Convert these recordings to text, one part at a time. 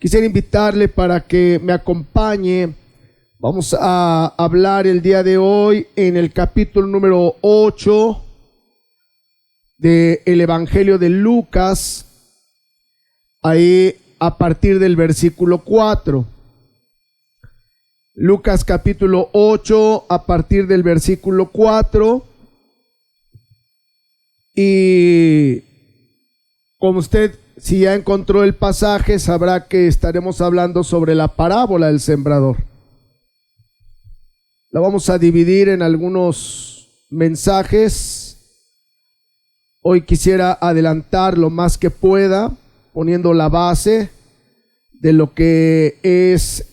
Quisiera invitarle para que me acompañe. Vamos a hablar el día de hoy en el capítulo número 8 del Evangelio de Lucas, ahí a partir del versículo 4. Lucas capítulo 8 a partir del versículo 4. Y como usted, si ya encontró el pasaje, sabrá que estaremos hablando sobre la parábola del sembrador. La vamos a dividir en algunos mensajes. Hoy quisiera adelantar lo más que pueda, poniendo la base de lo que es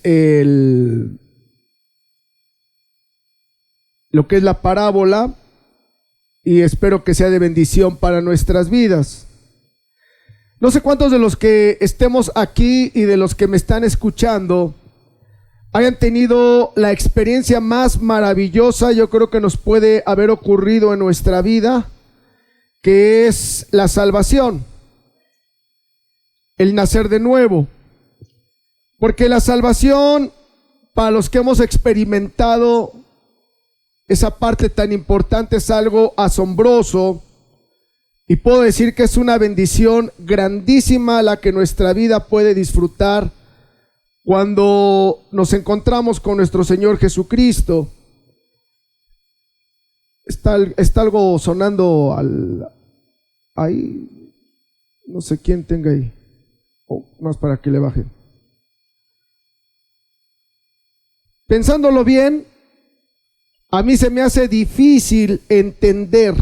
la parábola, y espero que sea de bendición para nuestras vidas. No sé cuántos de los que estemos aquí y de los que me están escuchando hayan tenido la experiencia más maravillosa, yo creo que nos puede haber ocurrido en nuestra vida, que es la salvación, el nacer de nuevo. Porque la salvación, para los que hemos experimentado esa parte tan importante, es algo asombroso, y puedo decir que es una bendición grandísima la que nuestra vida puede disfrutar cuando nos encontramos con nuestro Señor Jesucristo. Está algo sonando ahí, no sé quién tenga ahí, más para que le bajen. Pensándolo bien, a mí se me hace difícil entender,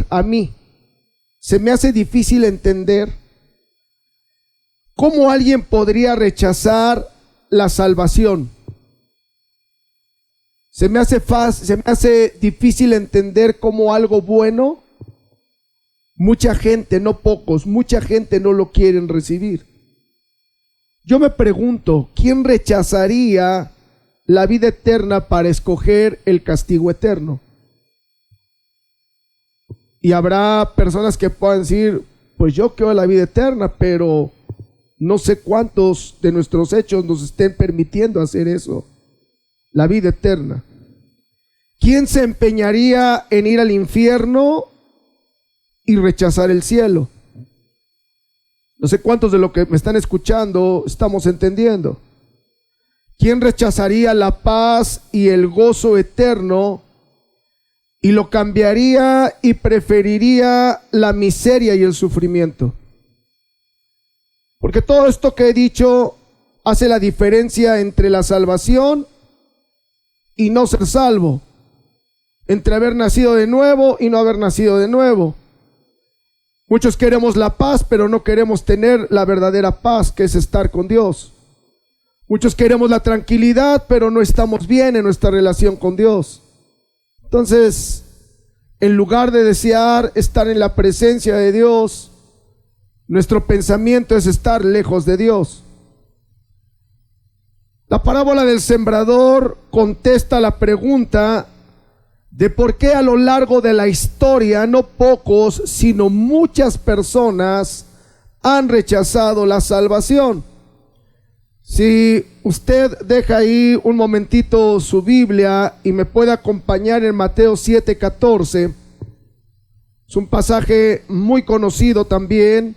cómo alguien podría rechazar la salvación. Se me hace difícil entender cómo algo bueno, mucha gente, no pocos, mucha gente no lo quieren recibir. Yo me pregunto, ¿quién rechazaría la vida eterna para escoger el castigo eterno? Y habrá personas que puedan decir, pues yo quiero la vida eterna, pero no sé cuántos de nuestros hechos nos estén permitiendo hacer eso, la vida eterna. ¿Quién se empeñaría en ir al infierno y rechazar el cielo? No sé cuántos de los que me están escuchando estamos entendiendo. ¿Quién rechazaría la paz y el gozo eterno y lo cambiaría y preferiría la miseria y el sufrimiento? Porque todo esto que he dicho hace la diferencia entre la salvación y no ser salvo, entre haber nacido de nuevo y no haber nacido de nuevo. Muchos queremos la paz, pero no queremos tener la verdadera paz, que es estar con Dios. Muchos queremos la tranquilidad, pero no estamos bien en nuestra relación con Dios. Entonces, en lugar de desear estar en la presencia de Dios, nuestro pensamiento es estar lejos de Dios. La parábola del sembrador contesta la pregunta de por qué a lo largo de la historia no pocos, sino muchas personas han rechazado la salvación. Si usted deja ahí un momentito su Biblia y me puede acompañar en Mateo 7:14, es un pasaje muy conocido también,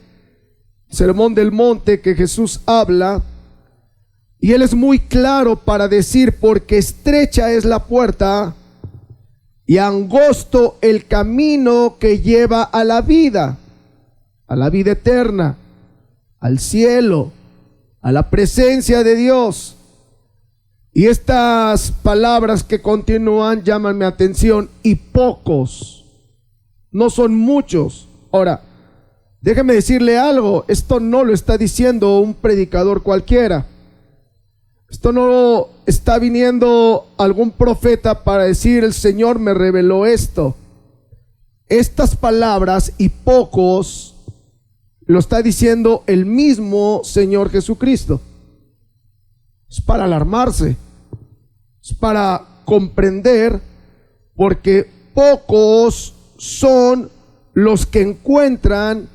Sermón del Monte, que Jesús habla, y él es muy claro para decir, porque estrecha es la puerta y angosto el camino que lleva a la vida eterna, al cielo, a la presencia de Dios. Y estas palabras que continúan llaman mi atención: y pocos, no son muchos. Ahora, déjeme decirle algo, esto no lo está diciendo un predicador cualquiera. Esto no está viniendo algún profeta para decir, el Señor me reveló esto. Estas palabras, y pocos, lo está diciendo el mismo Señor Jesucristo. Es para alarmarse, es para comprender, porque pocos son los que encuentran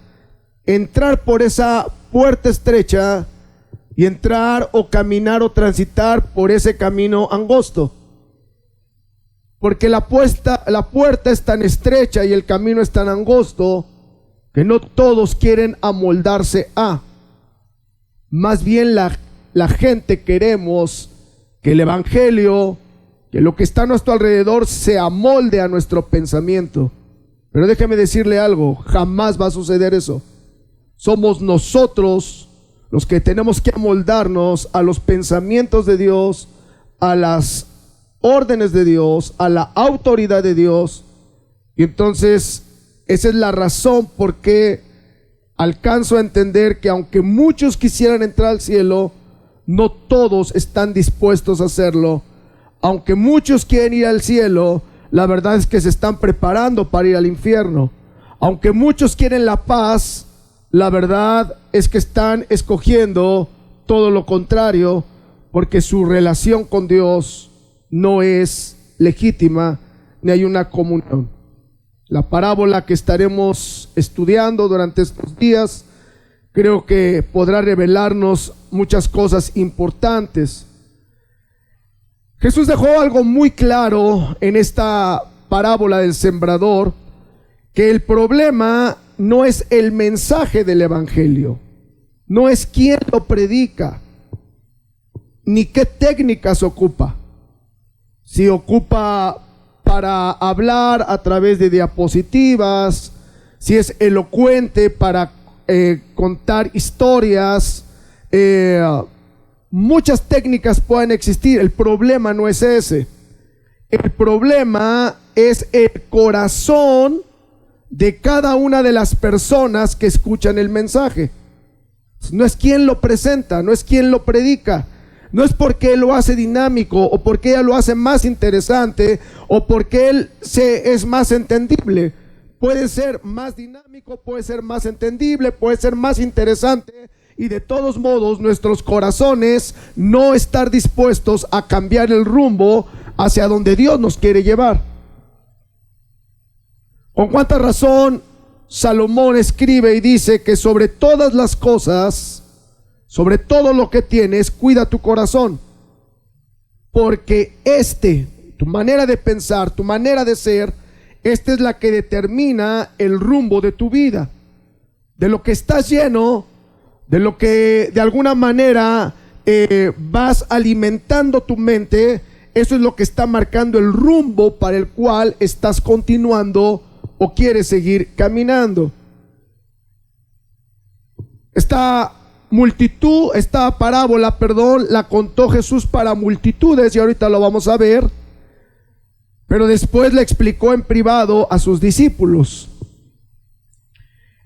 entrar por esa puerta estrecha y entrar o caminar o transitar por ese camino angosto. Porque la puerta es tan estrecha y el camino es tan angosto que no todos quieren amoldarse a. Más bien la gente queremos que el evangelio, que lo que está a nuestro alrededor se amolde a nuestro pensamiento. Pero déjeme decirle algo, jamás va a suceder eso. Somos nosotros los que tenemos que amoldarnos a los pensamientos de Dios, a las órdenes de Dios, a la autoridad de Dios. Y entonces esa es la razón por qué alcanzo a entender que aunque muchos quisieran entrar al cielo, no todos están dispuestos a hacerlo. Aunque muchos quieren ir al cielo, la verdad es que se están preparando para ir al infierno. Aunque muchos quieren la paz, la verdad es que están escogiendo todo lo contrario, porque su relación con Dios no es legítima, ni hay una comunión. La parábola que estaremos estudiando durante estos días creo que podrá revelarnos muchas cosas importantes. Jesús dejó algo muy claro en esta parábola del sembrador, que el problema no es el mensaje del evangelio, no es quién lo predica, ni qué técnicas ocupa. Si ocupa para hablar a través de diapositivas, si es elocuente para contar historias, muchas técnicas pueden existir. El problema no es ese. El problema es el corazón de cada una de las personas que escuchan el mensaje. No es quien lo presenta, no es quien lo predica, no es porque él lo hace dinámico o porque ella lo hace más interesante o porque él es más entendible. Puede ser más dinámico, puede ser más entendible, puede ser más interesante, y de todos modos nuestros corazones no estar dispuestos a cambiar el rumbo hacia donde Dios nos quiere llevar. ¿Con cuánta razón Salomón escribe y dice que sobre todas las cosas, sobre todo lo que tienes, cuida tu corazón? Porque tu manera de pensar, tu manera de ser, esta es la que determina el rumbo de tu vida. De lo que estás lleno, de lo que de alguna manera vas alimentando tu mente, eso es lo que está marcando el rumbo para el cual estás continuando o quieres seguir caminando. Esta parábola, la contó Jesús para multitudes y ahorita lo vamos a ver, pero después la explicó en privado a sus discípulos.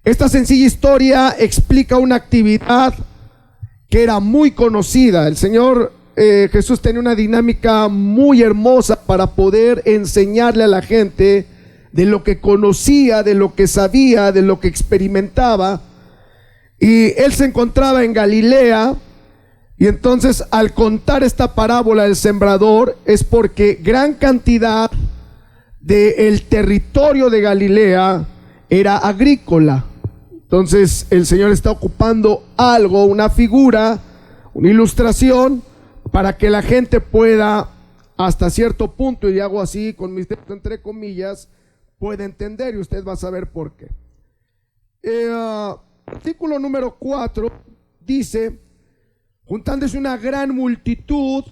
Esta sencilla historia explica una actividad que era muy conocida. El Señor Jesús tenía una dinámica muy hermosa para poder enseñarle a la gente de lo que conocía, de lo que sabía, de lo que experimentaba. Y él se encontraba en Galilea, y entonces al contar esta parábola del sembrador es porque gran cantidad del territorio de Galilea era agrícola. Entonces el Señor está ocupando algo, una figura, una ilustración, para que la gente pueda, hasta cierto punto, y hago así con mis dedos entre comillas, pueda entender, y usted va a saber por qué. Artículo número 4 dice: juntándose una gran multitud,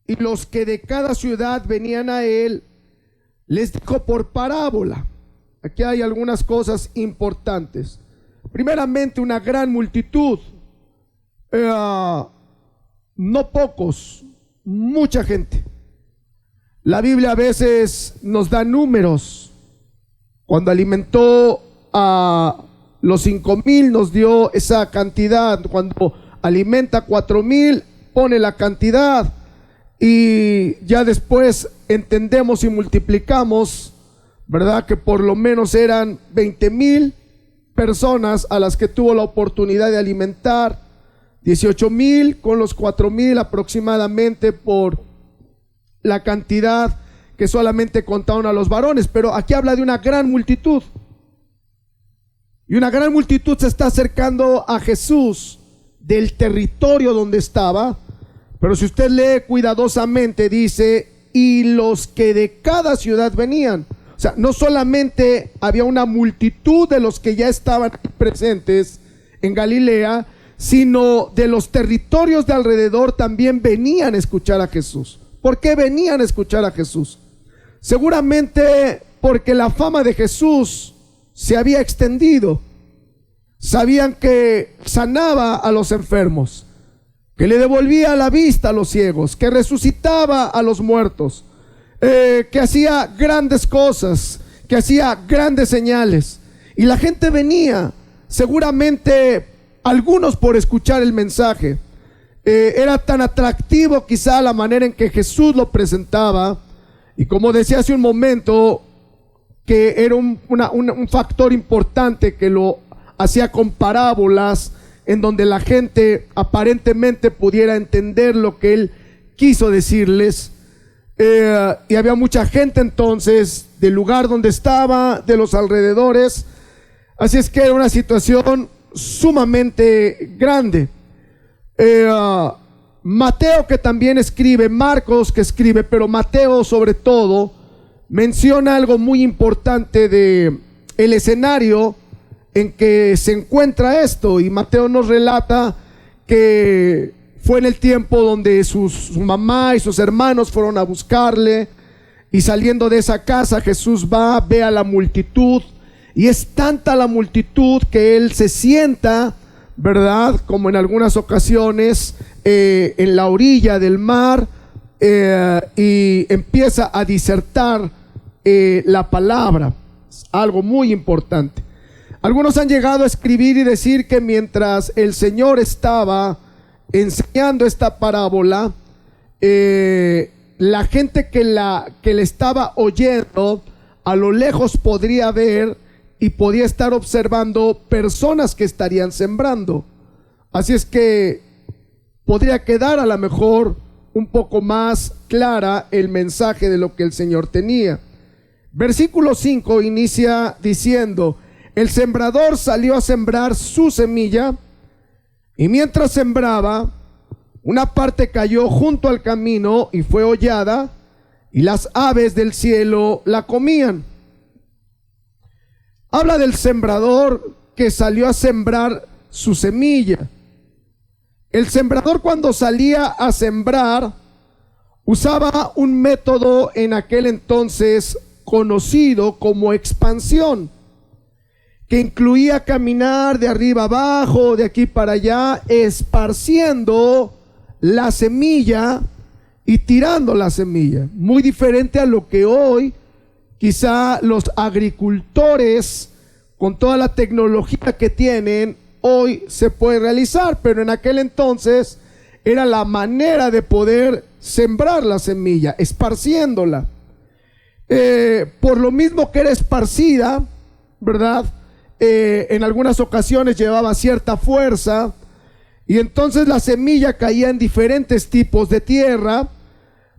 y los que de cada ciudad venían a él, les dijo por parábola. Aquí hay algunas cosas importantes. Primeramente, una gran multitud, no pocos, mucha gente. La Biblia a veces nos da números. Cuando alimentó a los 5,000 nos dio esa cantidad. Cuando alimenta 4,000 pone la cantidad, y ya después entendemos y multiplicamos, ¿verdad? Que por lo menos eran 20,000 personas a las que tuvo la oportunidad de alimentar. 18,000 con los 4,000 aproximadamente, por la cantidad que solamente contaron a los varones. Pero aquí habla de una gran multitud, y una gran multitud se está acercando a Jesús del territorio donde estaba, pero si usted lee cuidadosamente dice, y los que de cada ciudad venían. O sea, no solamente había una multitud de los que ya estaban presentes en Galilea, sino de los territorios de alrededor también venían a escuchar a Jesús. ¿Por qué venían a escuchar a Jesús? Seguramente porque la fama de Jesús se había extendido. Sabían que sanaba a los enfermos, que le devolvía la vista a los ciegos, que resucitaba a los muertos, que hacía grandes cosas, que hacía grandes señales. Y la gente venía, seguramente algunos por escuchar el mensaje. Era tan atractivo quizá la manera en que Jesús lo presentaba, y como decía hace un momento, que era un factor importante que lo hacía con parábolas, en donde la gente aparentemente pudiera entender lo que él quiso decirles. Y había mucha gente entonces del lugar donde estaba, de los alrededores. Así es que era una situación sumamente grande. Mateo, que también escribe, Marcos que escribe, pero Mateo sobre todo menciona algo muy importante de el escenario en que se encuentra esto, y Mateo nos relata que fue en el tiempo donde su mamá y sus hermanos fueron a buscarle, y saliendo de esa casa Jesús va, ve a la multitud, y es tanta la multitud que él se sienta, ¿verdad? Como en algunas ocasiones en la orilla del mar, y empieza a disertar la palabra, algo muy importante. Algunos han llegado a escribir y decir que mientras el Señor estaba enseñando esta parábola, la gente que le estaba oyendo a lo lejos podría ver y podía estar observando personas que estarían sembrando. Así es que podría quedar a lo mejor un poco más clara el mensaje de lo que el Señor tenía. Versículo 5 inicia diciendo: el sembrador salió a sembrar su semilla, y mientras sembraba, una parte cayó junto al camino y fue hollada, y las aves del cielo la comían. Habla del sembrador que salió a sembrar su semilla. El sembrador, cuando salía a sembrar, usaba un método en aquel entonces conocido como expansión, que incluía caminar de arriba abajo, de aquí para allá, esparciendo la semilla y tirando la semilla. Muy diferente a lo que hoy quizá los agricultores, con toda la tecnología que tienen, hoy se puede realizar, pero en aquel entonces era la manera de poder sembrar la semilla, esparciéndola. Por lo mismo que era esparcida, ¿verdad? En algunas ocasiones llevaba cierta fuerza, y entonces la semilla caía en diferentes tipos de tierra,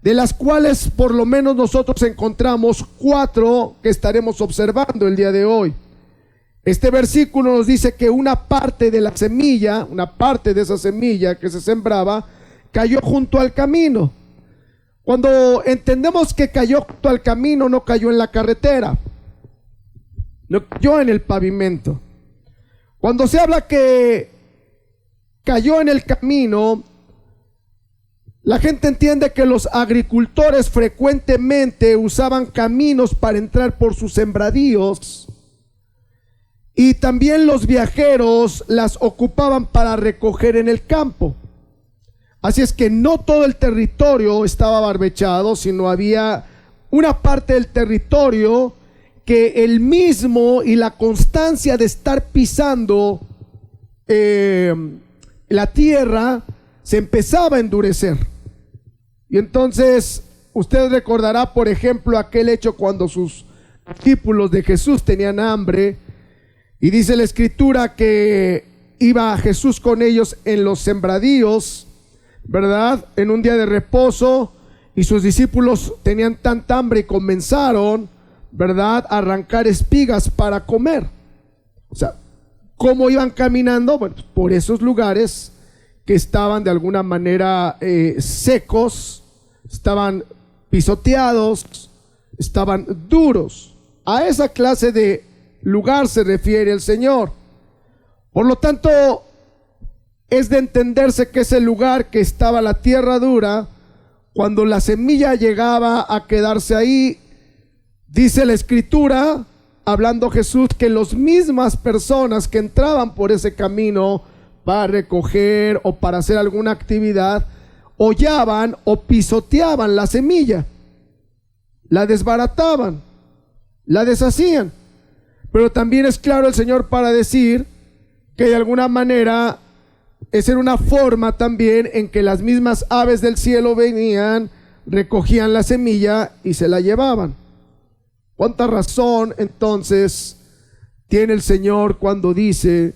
de las cuales por lo menos nosotros encontramos 4 que estaremos observando el día de hoy. Este versículo nos dice que una parte de la semilla, una parte de esa semilla que se sembraba, cayó junto al camino. Cuando entendemos que cayó junto al camino, no cayó en la carretera, no cayó en el pavimento. Cuando se habla que cayó en el camino, la gente entiende que los agricultores frecuentemente usaban caminos para entrar por sus sembradíos, y también los viajeros las ocupaban para recoger en el campo. Así es que no todo el territorio estaba barbechado, sino había una parte del territorio que el mismo y la constancia de estar pisando la tierra se empezaba a endurecer. Y entonces usted recordará, por ejemplo, aquel hecho cuando sus discípulos de Jesús tenían hambre, y dice la escritura que iba Jesús con ellos en los sembradíos, ¿verdad? En un día de reposo, y sus discípulos tenían tanta hambre y comenzaron, ¿verdad?, a arrancar espigas para comer. O sea, ¿cómo iban caminando? Bueno, por esos lugares que estaban de alguna manera secos, estaban pisoteados, estaban duros. A esa clase de lugar se refiere el Señor. Por lo tanto, es de entenderse que ese lugar que estaba la tierra dura, cuando la semilla llegaba a quedarse ahí, dice la Escritura, hablando Jesús, que las mismas personas que entraban por ese camino para recoger o para hacer alguna actividad, hollaban o pisoteaban la semilla, la desbarataban, la deshacían. Pero también es claro el Señor para decir que de alguna manera esa era una forma también en que las mismas aves del cielo venían, recogían la semilla y se la llevaban. ¿Cuánta razón entonces tiene el Señor cuando dice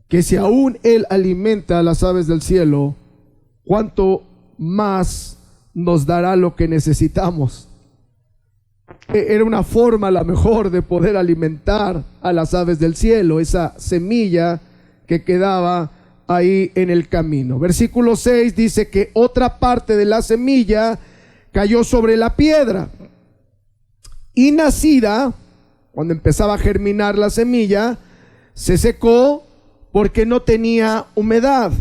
que si aún Él alimenta a las aves del cielo, cuánto más nos dará lo que necesitamos? Era una forma a lo mejor de poder alimentar a las aves del cielo, esa semilla que quedaba ahí en el camino. Versículo 6 dice que otra parte de la semilla cayó sobre la piedra y nacida, cuando empezaba a germinar la semilla, se secó porque no tenía humedad.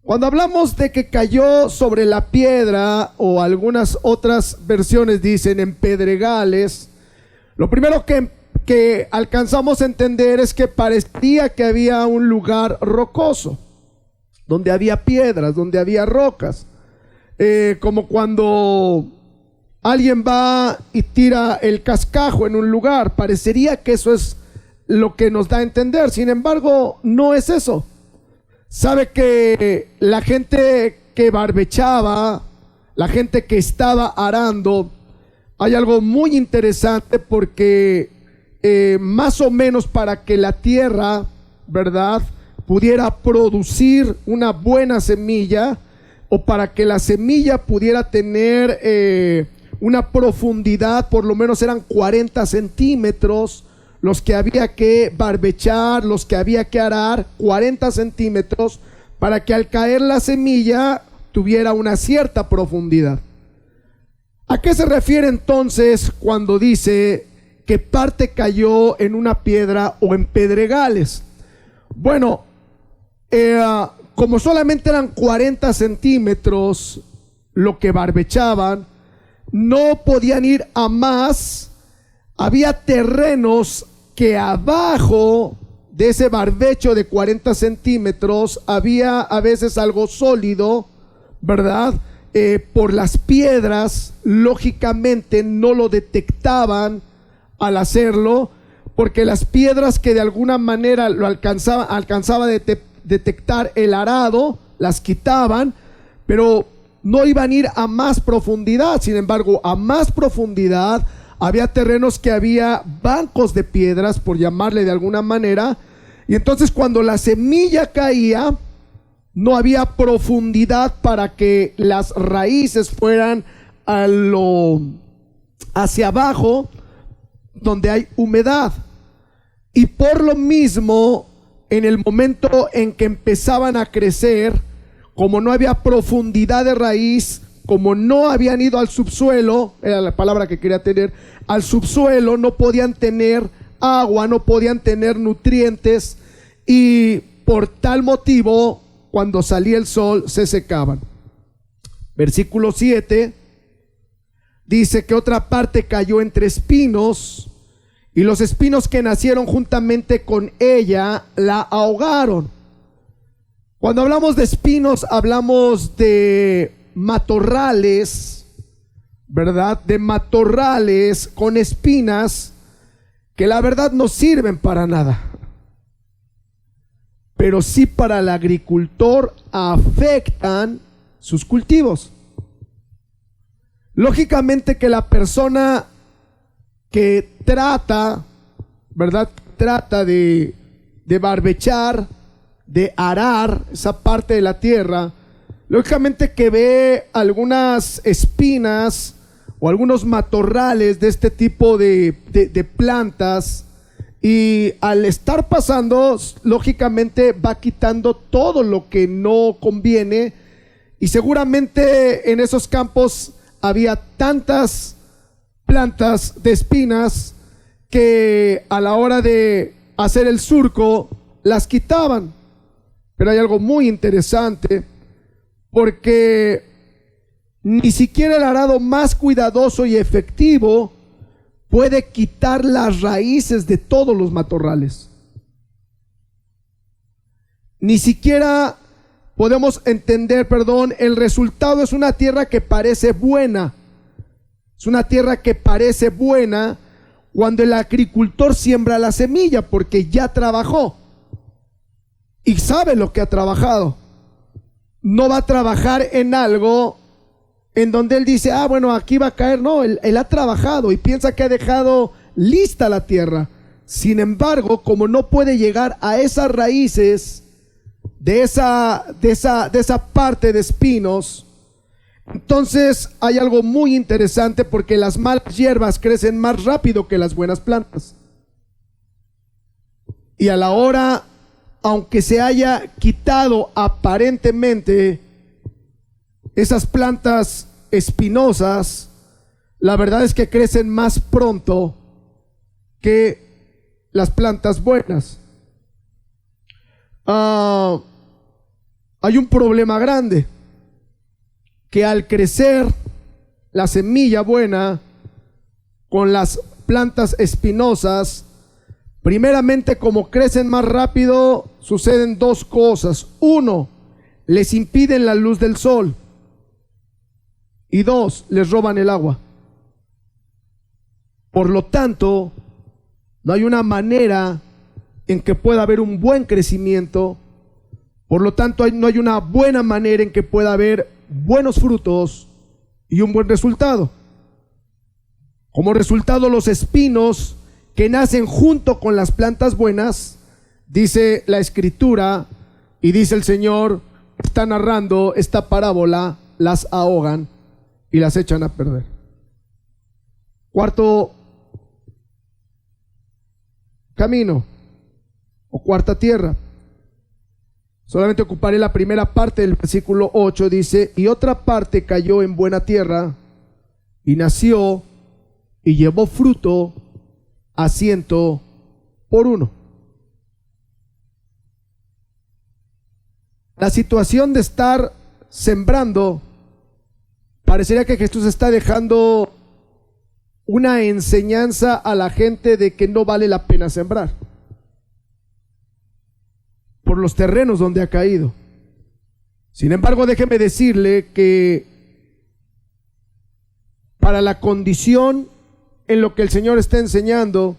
Cuando hablamos de que cayó sobre la piedra, o algunas otras versiones dicen en pedregales, lo primero que alcanzamos a entender es que parecía que había un lugar rocoso, donde había piedras, donde había rocas, como cuando alguien va y tira el cascajo en un lugar, parecería que eso es lo que nos da a entender. Sin embargo, no es eso. Sabe que la gente que barbechaba, la gente que estaba arando, hay algo muy interesante porque más o menos para que la tierra, ¿verdad?, pudiera producir una buena semilla, o para que la semilla pudiera tener una profundidad, por lo menos eran 40 centímetros, los que había que barbechar, los que había que arar, 40 centímetros, para que al caer la semilla tuviera una cierta profundidad. ¿A qué se refiere entonces cuando dice que parte cayó en una piedra o en pedregales? Bueno, como solamente eran 40 centímetros lo que barbechaban, no podían ir a más. Había terrenos que abajo de ese barbecho de 40 centímetros había a veces algo sólido, ¿verdad? Por las piedras, lógicamente no lo detectaban al hacerlo, porque las piedras que de alguna manera lo alcanzaba a detectar el arado, las quitaban, pero no iban a ir a más profundidad. Sin embargo, a más profundidad había terrenos que había bancos de piedras, por llamarle de alguna manera, y entonces cuando la semilla caía, no había profundidad para que las raíces fueran hacia abajo, donde hay humedad. Y por lo mismo, en el momento en que empezaban a crecer, como no había profundidad de raíz, como no habían ido al subsuelo, era la palabra que quería tener, al subsuelo, no podían tener agua, no podían tener nutrientes, y por tal motivo, cuando salía el sol, se secaban. Versículo 7 dice que otra parte cayó entre espinos, y los espinos que nacieron juntamente con ella la ahogaron. Cuando hablamos de espinos, hablamos de matorrales, ¿verdad? De matorrales con espinas que la verdad no sirven para nada, pero sí para el agricultor afectan sus cultivos. Lógicamente que la persona que trata, ¿verdad?, trata de barbechar, de arar esa parte de la tierra, lógicamente que ve algunas espinas o algunos matorrales de este tipo de plantas, Y al estar pasando, lógicamente va quitando todo lo que no conviene. Y seguramente en esos campos había tantas plantas de espinas que a la hora de hacer el surco las quitaban. Pero hay algo muy interesante, porque ni siquiera el arado más cuidadoso y efectivo puede quitar las raíces de todos los matorrales. Ni siquiera podemos entender, el resultado es una tierra que parece buena. Es una tierra que parece buena cuando el agricultor siembra la semilla, porque ya trabajó y sabe lo que ha trabajado. No va a trabajar en algo en donde él dice, bueno, aquí va a caer. No, él ha trabajado y piensa que ha dejado lista la tierra. Sin embargo, como no puede llegar a esas raíces de esa parte de espinos, entonces hay algo muy interesante, porque las malas hierbas crecen más rápido que las buenas plantas. Y a la hora, aunque se haya quitado aparentemente esas plantas espinosas, la verdad es que crecen más pronto que las plantas buenas. Hay un problema grande, que al crecer la semilla buena con las plantas espinosas, primeramente, como crecen más rápido, suceden dos cosas. Uno, les impiden la luz del sol. Y dos, les roban el agua. Por lo tanto, no hay una manera en que pueda haber un buen crecimiento. Por lo tanto, no hay una buena manera en que pueda haber buenos frutos y un buen resultado. Como resultado, los espinos que nacen junto con las plantas buenas, dice la Escritura y dice el Señor, está narrando esta parábola, las ahogan y las echan a perder. Cuarto camino o cuarta tierra. Solamente ocuparé la primera parte del versículo 8. Dice, y otra parte cayó en buena tierra y nació y llevó fruto a 100 por 1. La situación de estar sembrando, parecería que Jesús está dejando una enseñanza a la gente de que no vale la pena sembrar por los terrenos donde ha caído. Sin embargo, déjeme decirle que para la condición en lo que el Señor está enseñando,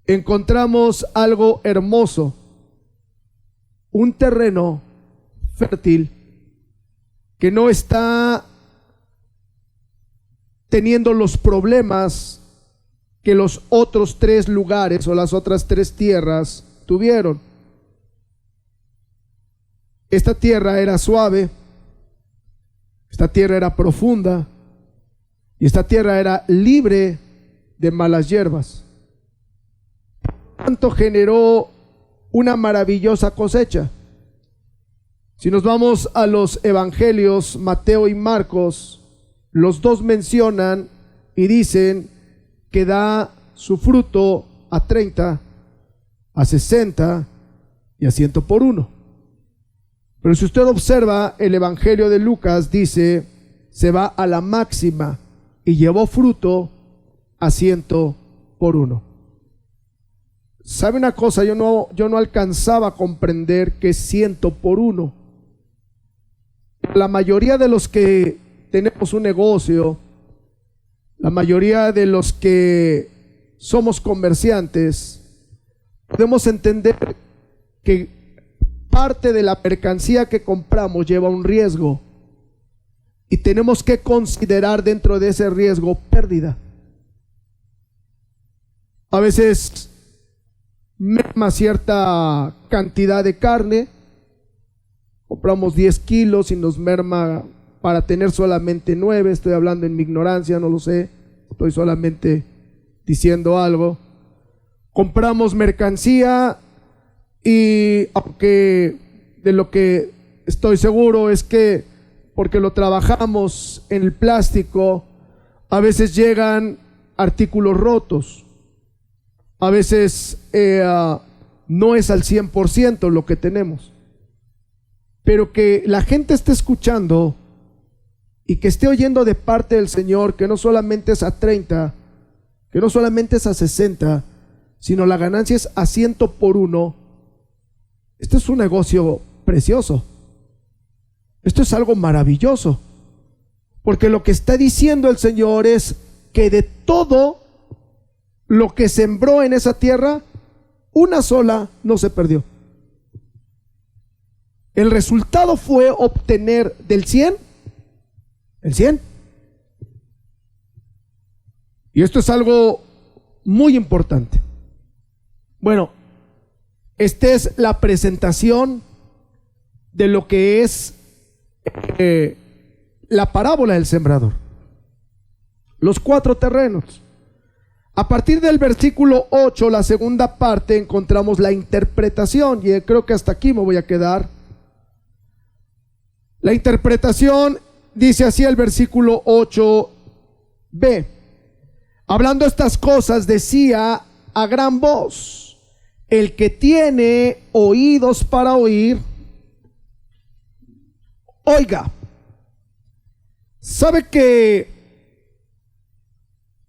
encontramos algo hermoso, un terreno fértil que no está teniendo los problemas que los otros 3 lugares o las otras 3 tierras tuvieron. Esta tierra era suave, esta tierra era profunda y esta tierra era libre de malas hierbas. Por tanto, generó una maravillosa cosecha. Si nos vamos a los evangelios, Mateo y Marcos, los dos mencionan y dicen que da su fruto a 30, a 60 y a 100 por 1. Pero si usted observa el evangelio de Lucas, dice, se va a la máxima y llevó fruto a 100 por 1. ¿Sabe una cosa? Yo no alcanzaba a comprender que es 100 por 1. La mayoría de los que tenemos un negocio, la mayoría de los que somos comerciantes, podemos entender que parte de la mercancía que compramos lleva un riesgo y tenemos que considerar dentro de ese riesgo pérdida. A veces merma cierta cantidad de carne, compramos 10 kilos y nos merma para tener solamente 9, estoy hablando en mi ignorancia, no lo sé, estoy solamente diciendo algo. compramos mercancía y aunque de lo que estoy seguro es que porque lo trabajamos en el plástico, a veces llegan artículos rotos, a veces no es al 100% lo que tenemos, pero que la gente esté escuchando y que esté oyendo de parte del Señor que no solamente es a 30, que no solamente es a 60, sino la ganancia es a 100 por uno. Esto es un negocio precioso. Esto es algo maravilloso, porque lo que está diciendo el Señor es que de todo lo que sembró en esa tierra, una sola no se perdió. El resultado fue obtener del 100, el 100. Y esto es algo muy importante. Bueno, esta es la presentación de lo que es la parábola del sembrador. Los 4 terrenos. A partir del versículo 8, la segunda parte, encontramos la interpretación, y creo que hasta aquí me voy a quedar. La interpretación dice así el versículo 8b. Hablando estas cosas, decía a gran voz: el que tiene oídos para oír, oiga. ¿Sabe que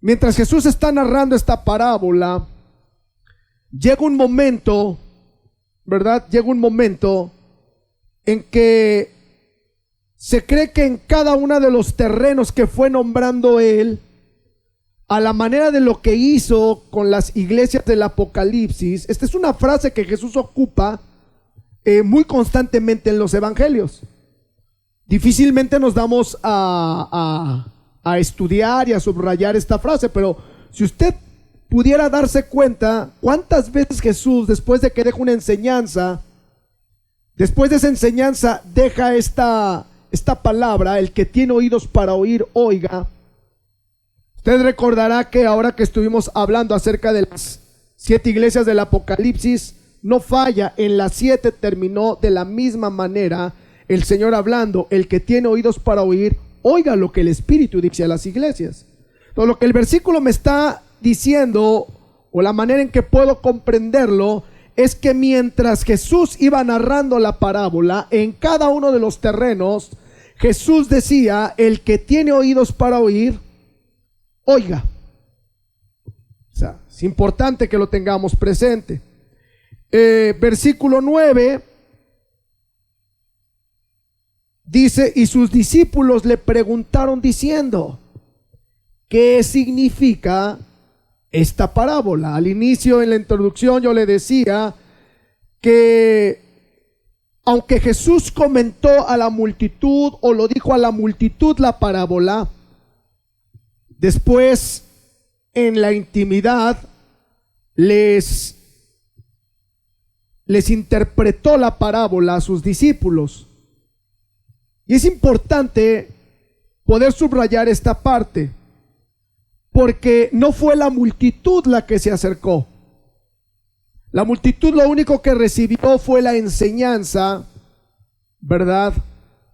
mientras Jesús está narrando esta parábola, llega un momento, ¿verdad? Llega un momento en que se cree que en cada uno de los terrenos que fue nombrando él, a la manera de lo que hizo con las iglesias del Apocalipsis, esta es una frase que Jesús ocupa muy constantemente en los evangelios. Difícilmente nos damos a estudiar y a subrayar esta frase, pero si usted pudiera darse cuenta cuántas veces Jesús, después de que deja una enseñanza, después de esa enseñanza deja esta palabra: el que tiene oídos para oír, oiga. Usted recordará que ahora que estuvimos hablando acerca de las 7 iglesias del Apocalipsis, no falla, en las 7 terminó de la misma manera el Señor hablando: el que tiene oídos para oír, oiga lo que el Espíritu dice a las iglesias. Entonces, lo que el versículo me está diciendo, o la manera en que puedo comprenderlo, es que mientras Jesús iba narrando la parábola, en cada uno de los terrenos, Jesús decía: el que tiene oídos para oír, oiga. O sea, es importante que lo tengamos presente. Versículo 9 dice: y sus discípulos le preguntaron diciendo: ¿qué significa esta parábola? Al inicio, en la introducción, yo le decía que aunque Jesús comentó a la multitud, o lo dijo a la multitud la parábola, después en la intimidad les interpretó la parábola a sus discípulos. Y es importante poder subrayar esta parte, porque no fue la multitud la que se acercó. La multitud lo único que recibió fue la enseñanza, ¿verdad?,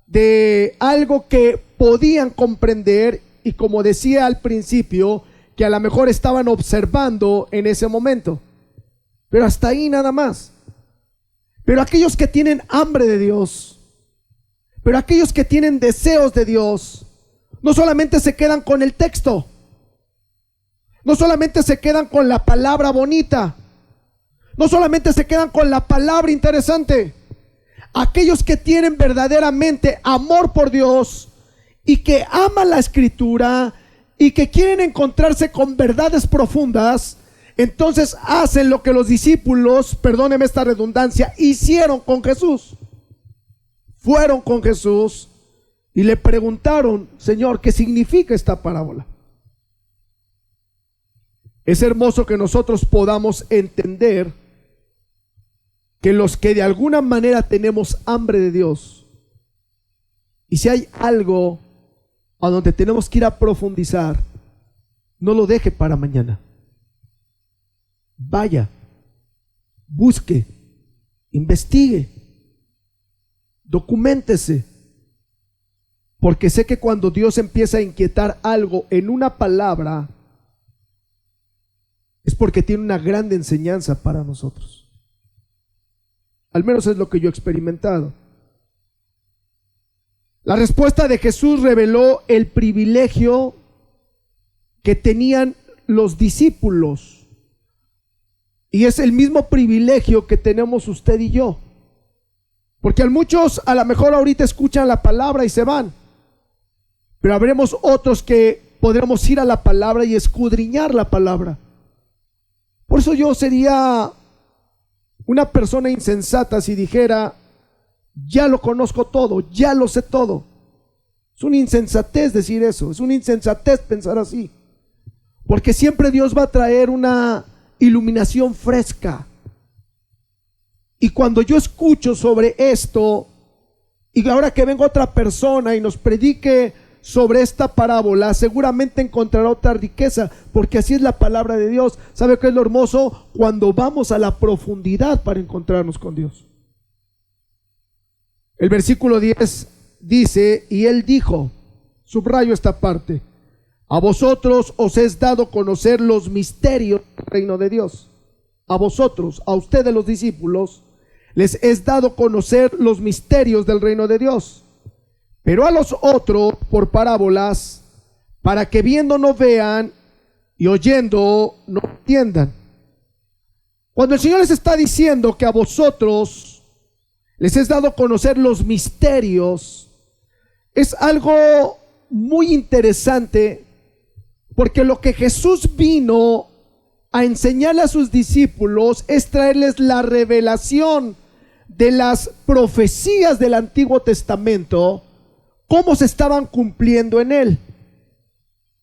de algo que podían comprender, y como decía al principio, que a lo mejor estaban observando en ese momento. Pero hasta ahí nada más. Pero aquellos que tienen hambre de Dios, pero aquellos que tienen deseos de Dios, no solamente se quedan con el texto, no solamente se quedan con la palabra bonita, no solamente se quedan con la palabra interesante. Aquellos que tienen verdaderamente amor por Dios y que aman la Escritura y que quieren encontrarse con verdades profundas, entonces hacen lo que los discípulos, perdóneme esta redundancia, hicieron con Jesús. Fueron con Jesús y le preguntaron: Señor, ¿qué significa esta parábola? Es hermoso que nosotros podamos entender que los que de alguna manera tenemos hambre de Dios, y si hay algo a donde tenemos que ir a profundizar, no lo deje para mañana. vaya, busque, investigue, documéntese, porque sé que cuando Dios empieza a inquietar algo en una palabra, es porque tiene una grande enseñanza para nosotros. Al menos es lo que yo he experimentado. La respuesta de Jesús reveló el privilegio que tenían los discípulos, y es el mismo privilegio que tenemos usted y yo, porque a muchos a lo mejor ahorita escuchan la palabra y se van, pero habremos otros que podremos ir a la palabra y escudriñar la palabra. Por eso yo sería una persona insensata si dijera, ya lo conozco todo, ya lo sé todo. Es una insensatez decir eso, es una insensatez pensar así, porque siempre Dios va a traer una iluminación fresca. Y cuando yo escucho sobre esto, y ahora que venga otra persona y nos predique sobre esta parábola, seguramente encontrará otra riqueza, porque así es la palabra de Dios. ¿Sabe qué es lo hermoso? Cuando vamos a la profundidad para encontrarnos con Dios. El versículo 10 dice, y él dijo, subrayo esta parte, a vosotros os es dado conocer los misterios del reino de Dios. A vosotros, a ustedes los discípulos, les es dado conocer los misterios del reino de Dios. Pero a los otros por parábolas, para que viendo no vean y oyendo no entiendan. Cuando el Señor les está diciendo que a vosotros les es dado conocer los misterios, es algo muy interesante, porque lo que Jesús vino a enseñarle a sus discípulos es traerles la revelación de las profecías del Antiguo Testamento, cómo se estaban cumpliendo en él.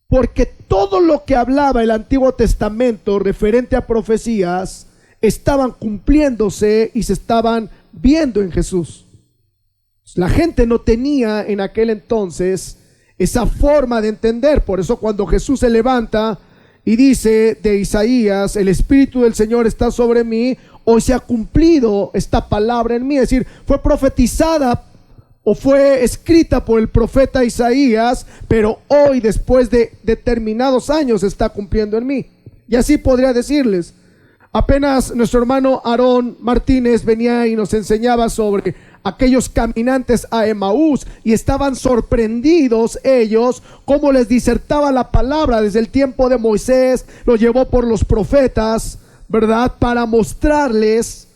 Porque todo lo que hablaba el Antiguo Testamento referente a profecías estaban cumpliéndose y se estaban viendo en Jesús. La gente no tenía en aquel entonces esa forma de entender. Por eso cuando Jesús se levanta y dice de Isaías, el Espíritu del Señor está sobre mí, hoy se ha cumplido esta palabra en mí. Es decir, fue profetizada o fue escrita por el profeta Isaías, pero hoy, después de determinados años, se está cumpliendo en mí. Y así podría decirles. Apenas nuestro hermano Aarón Martínez venía y nos enseñaba sobre aquellos caminantes a Emaús, y estaban sorprendidos ellos cómo les disertaba la palabra desde el tiempo de Moisés, lo llevó por los profetas, ¿verdad? Para mostrarles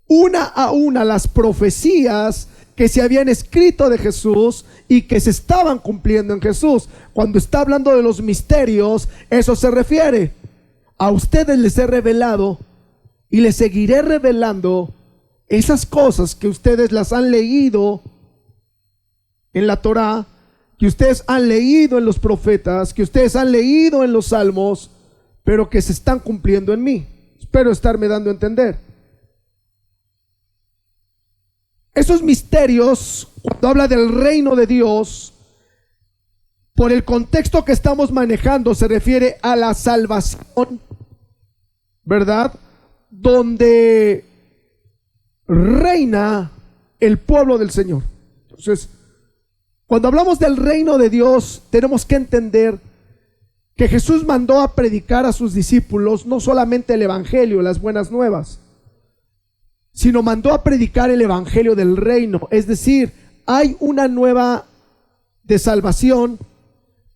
una a una las profecías que se habían escrito de Jesús y que se estaban cumpliendo en Jesús. Cuando está hablando de los misterios, eso se refiere. A ustedes les he revelado y les seguiré revelando esas cosas que ustedes las han leído en la Torá, que ustedes han leído en los profetas, que ustedes han leído en los salmos, pero que se están cumpliendo en mí. Espero estarme dando a entender. Esos misterios, cuando habla del reino de Dios, por el contexto que estamos manejando, se refiere a la salvación, ¿verdad? Donde reina el pueblo del Señor. Entonces, cuando hablamos del reino de Dios, tenemos que entender que Jesús mandó a predicar a sus discípulos no solamente el evangelio, las buenas nuevas, sino mandó a predicar el evangelio del reino. Es decir, hay una nueva de salvación,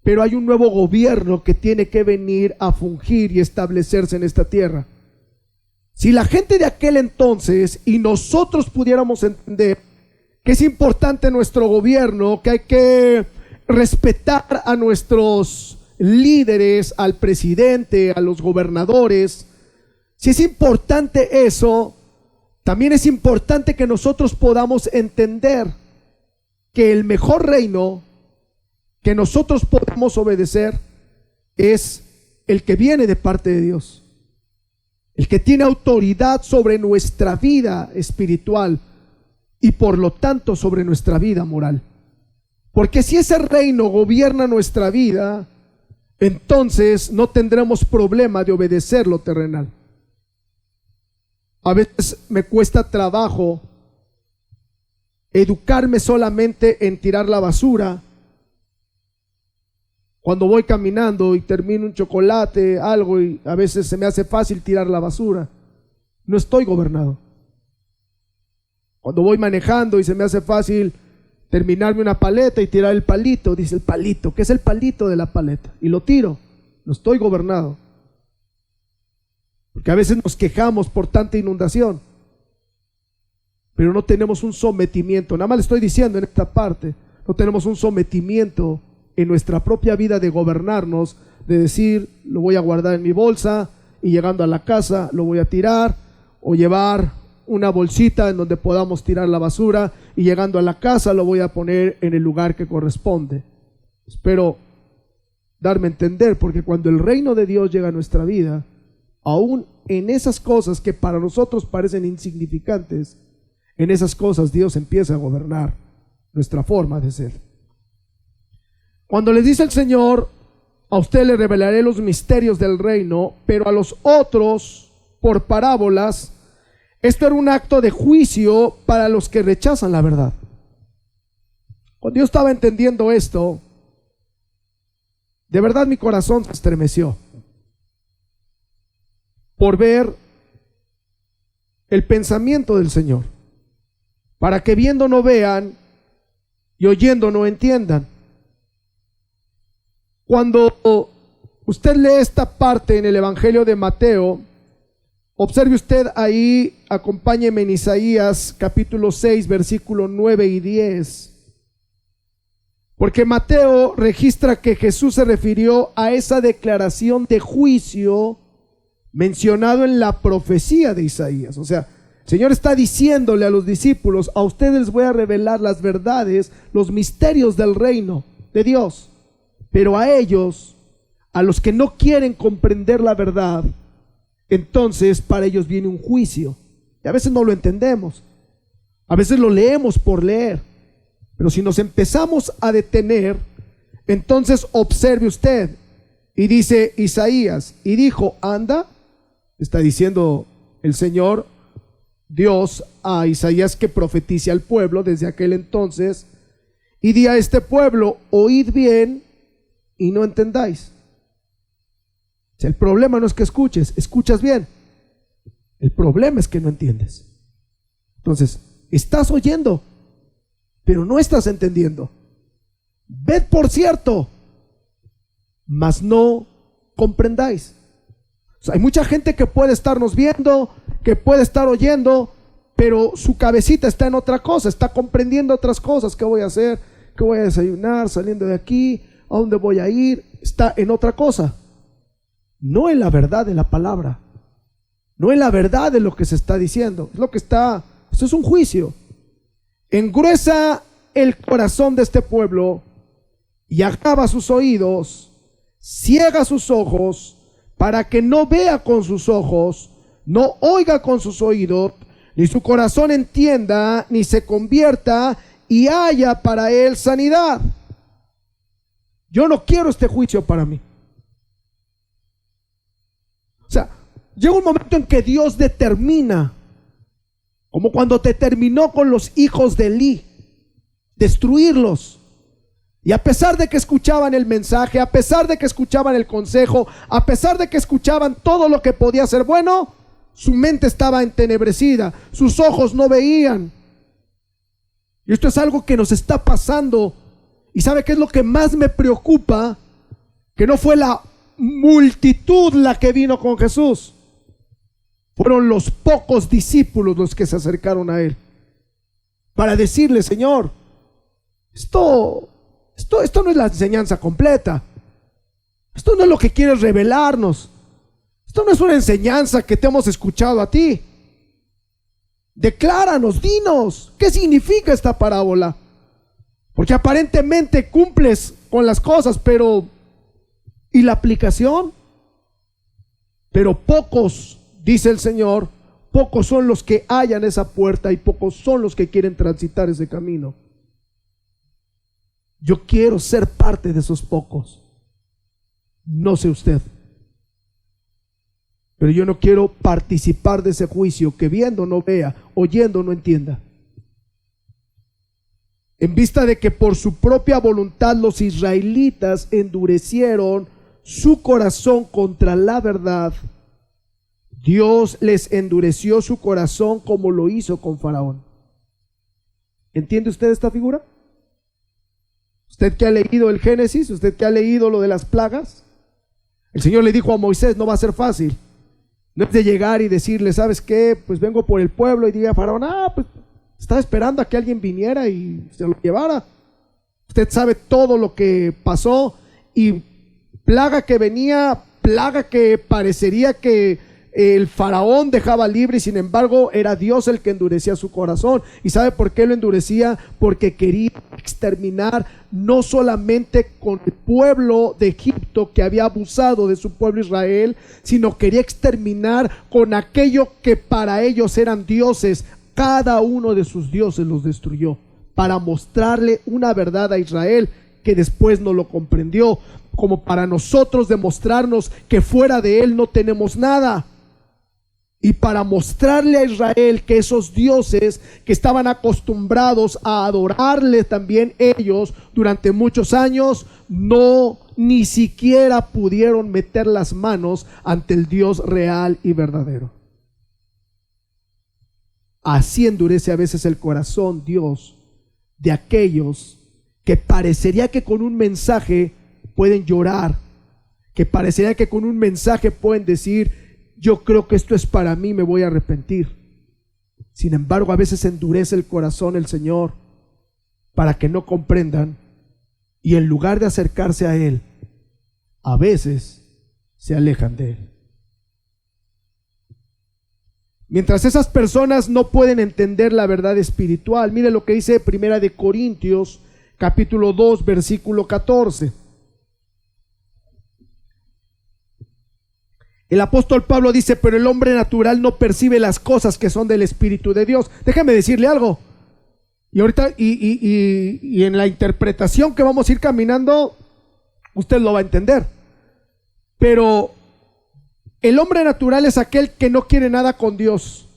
pero hay un nuevo gobierno que tiene que venir a fungir y establecerse en esta tierra. Si la gente de aquel entonces y nosotros pudiéramos entender que es importante nuestro gobierno, que hay que respetar a nuestros líderes, al presidente, a los gobernadores, si es importante eso, también es importante que nosotros podamos entender que el mejor reino que nosotros podemos obedecer es el que viene de parte de Dios, el que tiene autoridad sobre nuestra vida espiritual y por lo tanto sobre nuestra vida moral. Porque si ese reino gobierna nuestra vida, entonces no tendremos problema de obedecer lo terrenal. A veces me cuesta trabajo educarme solamente en tirar la basura. Cuando voy caminando y termino un chocolate, algo, y a veces se me hace fácil tirar la basura. No estoy gobernado. Cuando voy manejando y se me hace fácil terminarme una paleta y tirar el palito, dice el palito, ¿qué es el palito de la paleta? Y lo tiro, no estoy gobernado. Porque a veces nos quejamos por tanta inundación, pero no tenemos un sometimiento. Nada más le estoy diciendo en esta parte, no tenemos un sometimiento en nuestra propia vida de gobernarnos, de decir, lo voy a guardar en mi bolsa y llegando a la casa lo voy a tirar, o llevar una bolsita en donde podamos tirar la basura y llegando a la casa lo voy a poner en el lugar que corresponde. Espero darme a entender, porque cuando el reino de Dios llega a nuestra vida, aún en esas cosas que para nosotros parecen insignificantes, en esas cosas Dios empieza a gobernar nuestra forma de ser. Cuando les dice el Señor, a usted le revelaré los misterios del reino, pero a los otros por parábolas, esto era un acto de juicio para los que rechazan la verdad. Cuando yo estaba entendiendo esto, de verdad mi corazón se estremeció por ver el pensamiento del Señor, para que viendo no vean y oyendo no entiendan. Cuando usted lee esta parte en el Evangelio de Mateo, observe usted ahí, acompáñeme en Isaías capítulo 6, versículo 9 y 10. Porque Mateo registra que Jesús se refirió a esa declaración de juicio mencionado en la profecía de Isaías. O sea, el Señor está diciéndole a los discípulos, a ustedes les voy a revelar las verdades, los misterios del reino de Dios. Pero a ellos, a los que no quieren comprender la verdad, entonces para ellos viene un juicio. Y a veces no lo entendemos, a veces lo leemos por leer, pero si nos empezamos a detener, entonces observe usted, y dice Isaías, y dijo, anda, está diciendo el Señor, Dios a Isaías que profetice al pueblo desde aquel entonces, y di a este pueblo, oíd bien y no entendáis. O sea, el problema no es que escuches, escuchas bien. El problema es que no entiendes. Entonces, estás oyendo, pero no estás entendiendo. Ved por cierto, mas no comprendáis. O sea, hay mucha gente que puede estarnos viendo, que puede estar oyendo, pero su cabecita está en otra cosa, está comprendiendo otras cosas. ¿Qué voy a hacer? ¿Qué voy a desayunar saliendo de aquí? ¿A dónde voy a ir? Está en otra cosa, no en la verdad de la palabra, no en la verdad de lo que se está diciendo. Es lo que está, esto es un juicio. Engruesa el corazón de este pueblo y agrava sus oídos, ciega sus ojos, para que no vea con sus ojos, no oiga con sus oídos, ni su corazón entienda, ni se convierta y haya para él sanidad. Yo no quiero este juicio para mí. O sea, llega un momento en que Dios determina, como cuando determinó con los hijos de Elí, destruirlos. Y a pesar de que escuchaban el mensaje, a pesar de que escuchaban el consejo, a pesar de que escuchaban todo lo que podía ser bueno, su mente estaba entenebrecida, sus ojos no veían. Y esto es algo que nos está pasando. ¿Y sabe qué es lo que más me preocupa? Que no fue la multitud la que vino con Jesús. Fueron los pocos discípulos los que se acercaron a él para decirle, Señor, esto no es la enseñanza completa. Esto no es lo que quieres revelarnos. Esto no es una enseñanza que te hemos escuchado a ti. Decláranos, dinos, ¿qué significa esta parábola? Porque aparentemente cumples con las cosas, pero ¿y la aplicación? Pero pocos, dice el Señor, pocos son los que hallan esa puerta y pocos son los que quieren transitar ese camino. Yo quiero ser parte de esos pocos. No sé usted. Pero yo no quiero participar de ese juicio, que viendo no vea, oyendo no entienda. En vista de que por su propia voluntad los israelitas endurecieron su corazón contra la verdad, Dios les endureció su corazón como lo hizo con Faraón. ¿Entiende usted esta figura? Usted que ha leído el Génesis, usted que ha leído lo de las plagas, el Señor le dijo a Moisés: no va a ser fácil. No es de llegar y decirle: ¿sabes qué? Pues vengo por el pueblo, y diga Faraón: pues estaba esperando a que alguien viniera y se lo llevara. Usted sabe todo lo que pasó, y plaga que venía, plaga que parecería que el Faraón dejaba libre, y sin embargo era Dios el que endurecía su corazón. ¿Y sabe por qué lo endurecía? Porque quería exterminar no solamente con el pueblo de Egipto, que había abusado de su pueblo Israel, sino quería exterminar con aquello que para ellos eran dioses. Cada uno de sus dioses los destruyó para mostrarle una verdad a Israel que después no lo comprendió, como para nosotros demostrarnos que fuera de él no tenemos nada. Y para mostrarle a Israel que esos dioses que estaban acostumbrados a adorarle también ellos durante muchos años, no ni siquiera pudieron meter las manos ante el Dios real y verdadero. Así endurece a veces el corazón Dios de aquellos que parecería que con un mensaje pueden llorar, que parecería que con un mensaje pueden decir: yo creo que esto es para mí, me voy a arrepentir. Sin embargo, a veces endurece el corazón el Señor para que no comprendan, y en lugar de acercarse a Él, a veces se alejan de Él. Mientras esas personas no pueden entender la verdad espiritual, mire lo que dice Primera de Corintios, capítulo 2, versículo 14. El apóstol Pablo dice: pero el hombre natural no percibe las cosas que son del Espíritu de Dios. Déjame decirle algo. Y ahorita, y en la interpretación que vamos a ir caminando, usted lo va a entender. Pero el hombre natural es aquel que no quiere nada con Dios.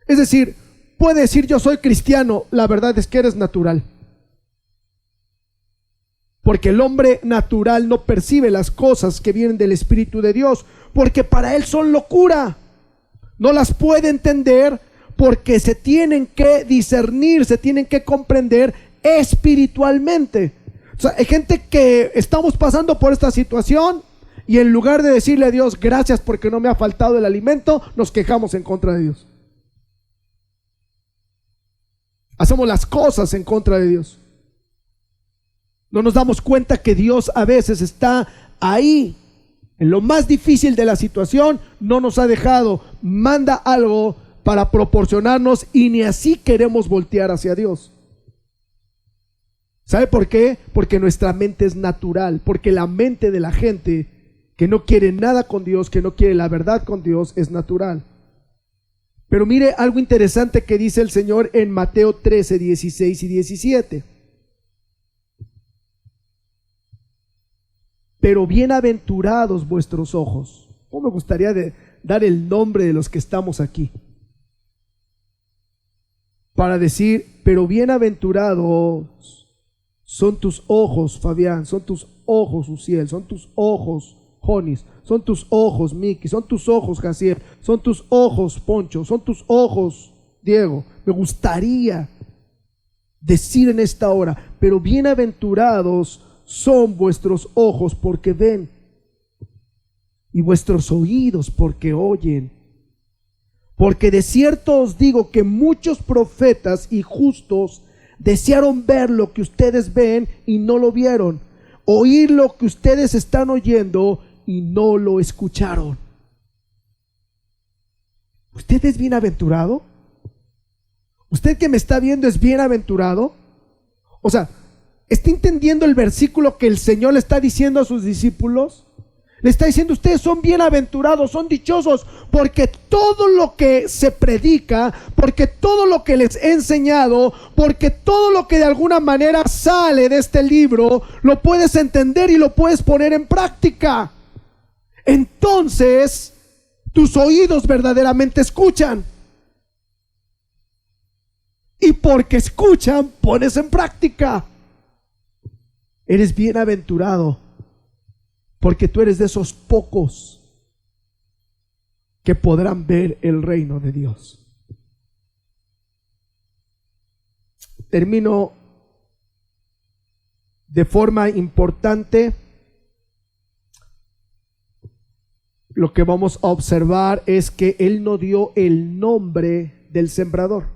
Es decir, puede decir: yo soy cristiano. La verdad es que eres natural. Porque el hombre natural no percibe las cosas que vienen del Espíritu de Dios, porque para él son locura. No las puede entender porque se tienen que discernir, se tienen que comprender espiritualmente. O sea, hay gente que estamos pasando por esta situación y en lugar de decirle a Dios: gracias porque no me ha faltado el alimento, nos quejamos en contra de Dios. Hacemos las cosas en contra de Dios. No nos damos cuenta que Dios a veces está ahí, en lo más difícil de la situación, no nos ha dejado, manda algo para proporcionarnos, y ni así queremos voltear hacia Dios. ¿Sabe por qué? Porque nuestra mente es natural, porque la mente de la gente que no quiere nada con Dios, que no quiere la verdad con Dios, es natural. Pero mire algo interesante que dice el Señor en Mateo 13, 16 y 17. Pero bienaventurados vuestros ojos. ¿Cómo me gustaría dar el nombre de los que estamos aquí? Para decir: pero bienaventurados son tus ojos, Fabián, son tus ojos, Uciel, son tus ojos, Jonis, son tus ojos, Miki, son tus ojos, Jaciel, son tus ojos, Poncho, son tus ojos, Diego. Me gustaría decir en esta hora: pero bienaventurados son vuestros ojos porque ven, y vuestros oídos porque oyen. Porque de cierto os digo que muchos profetas y justos desearon ver lo que ustedes ven y no lo vieron, oír lo que ustedes están oyendo y no lo escucharon. ¿Usted es bienaventurado? ¿Usted que me está viendo es bienaventurado? O sea, ¿está entendiendo el versículo que el Señor le está diciendo a sus discípulos? Le está diciendo: ustedes son bienaventurados, son dichosos, porque todo lo que se predica, porque todo lo que les he enseñado, porque todo lo que de alguna manera sale de este libro, lo puedes entender y lo puedes poner en práctica. Entonces, tus oídos verdaderamente escuchan. Y porque escuchan, pones en práctica. Eres bienaventurado, porque tú eres de esos pocos que podrán ver el reino de Dios. Termino de forma importante. Lo que vamos a observar es que Él no dio el nombre del sembrador.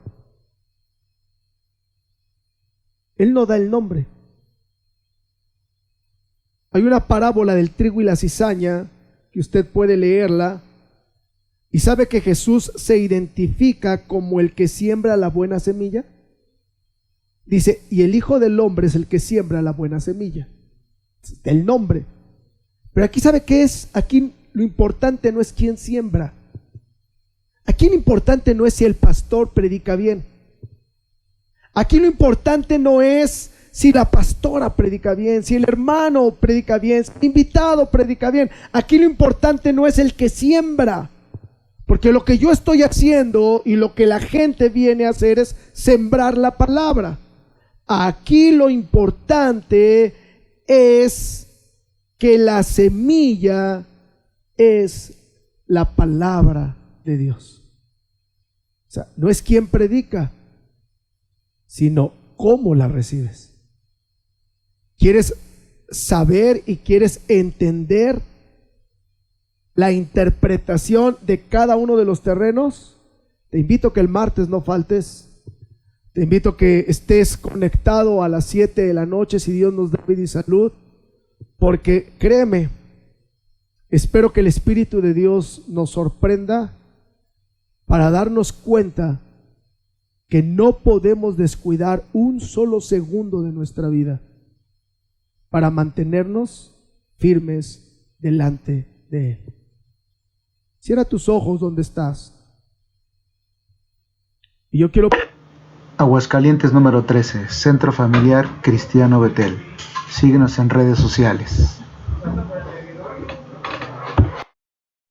Él no da el nombre. Hay una parábola del trigo y la cizaña que usted puede leerla y sabe que Jesús se identifica como el que siembra la buena semilla. Dice, y el Hijo del Hombre es el que siembra la buena semilla. El nombre. Pero aquí sabe qué es, aquí lo importante no es quién siembra. Aquí lo importante no es si el pastor predica bien. Aquí lo importante no es si la pastora predica bien, si el hermano predica bien, si el invitado predica bien. Aquí lo importante no es el que siembra, porque lo que yo estoy haciendo y lo que la gente viene a hacer es sembrar la palabra. Aquí lo importante es que la semilla es la palabra de Dios. O sea, no es quién predica, sino cómo la recibes. ¿Quieres saber y quieres entender la interpretación de cada uno de los terrenos? Te invito a que el martes no faltes. Te invito a que estés conectado a las 7 de la noche, si Dios nos da vida y salud. Porque créeme, espero que el Espíritu de Dios nos sorprenda para darnos cuenta que no podemos descuidar un solo segundo de nuestra vida para mantenernos firmes delante de Él. Cierra tus ojos donde estás. Y yo quiero... Aguascalientes número 13, Centro Familiar Cristiano Betel. Síguenos en redes sociales.